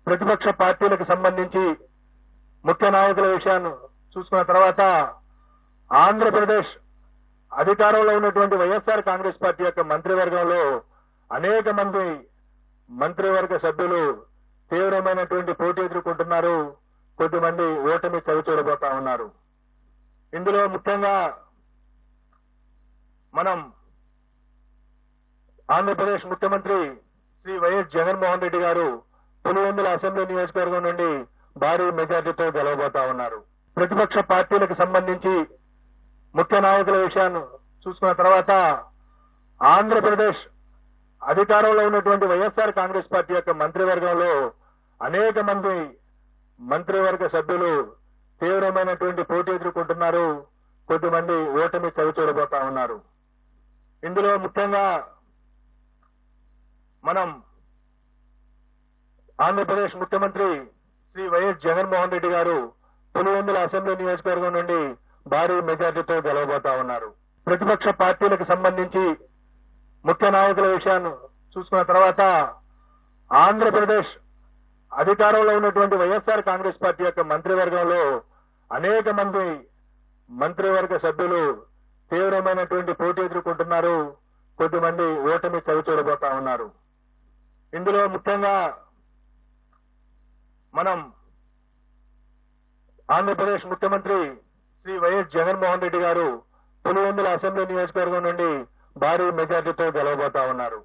ప్రతిపక్ష పార్టీలకు సంబంధించి ముఖ్య నాయకుల విషయాన్ని చూసుకున్న తర్వాత ఆంధ్రప్రదేశ్ అధికారంలో ఉన్నటువంటి వైఎస్ఆర్ కాంగ్రెస్ పార్టీ యొక్క మంత్రివర్గంలో అనేక మంది మంత్రివర్గ సభ్యులు తీవ్రమైనటువంటి పోటీ ఎదుర్కొంటున్నారు. కొద్దిమంది ఓటమి చవిచూడబోతా ఉన్నారు. ఇందులో ముఖ్యంగా మనం ఆంధ్రప్రదేశ్ ముఖ్యమంత్రి శ్రీ వైఎస్ జగన్మోహన్ రెడ్డి గారు పులివెందుల అసెంబ్లీ నియోజకవర్గం నుండి భారీ మెజార్టీతో గెలవబోతా ఉన్నారు. ప్రతిపక్ష పార్టీలకు సంబంధించి ముఖ్య నాయకుల విషయాన్ని చూసుకున్న తర్వాత ఆంధ్రప్రదేశ్ అధికారంలో ఉన్నటువంటి వైఎస్ఆర్ కాంగ్రెస్ పార్టీ యొక్క మంత్రివర్గంలో అనేక మంది మంత్రివర్గ సభ్యులు తీవ్రమైనటువంటి పోటీ ఎదుర్కొంటున్నారు. కొద్దిమంది ఓటమి చవిచూడబోతా ఉన్నారు. ఇందులో ముఖ్యంగా మనం ఆంధ్రప్రదేశ్ ముఖ్యమంత్రి శ్రీ వైఎస్ జగన్మోహన్ రెడ్డి గారు పులివెందుల అసెంబ్లీ నియోజకవర్గం నుండి భారీ మెజార్టీతో గెలవబోతా ఉన్నారు. ప్రతిపక్ష పార్టీలకు సంబంధించి ముఖ్య నాయకుల విషయాన్ని చూసుకున్న తర్వాత ఆంధ్రప్రదేశ్ అధికారంలో ఉన్నటువంటి వైఎస్ఆర్ కాంగ్రెస్ పార్టీ యొక్క మంత్రివర్గంలో అనేక మంది మంత్రివర్గ సభ్యులు తీవ్రమైనటువంటి పోటీ ఎదుర్కొంటున్నారు. కొద్దిమంది ఓటమి చవిచూడబోతా ఉన్నారు. ఇందులో ముఖ్యంగా మనం ఆంధ్రప్రదేశ్ ముఖ్యమంత్రి శ్రీ వైఎస్ జగన్మోహన్ రెడ్డి గారు పులివెందుల అసెంబ్లీ నియోజకవర్గం నుండి భారీ మెజార్టీతో గెలవబోతా ఉన్నారు.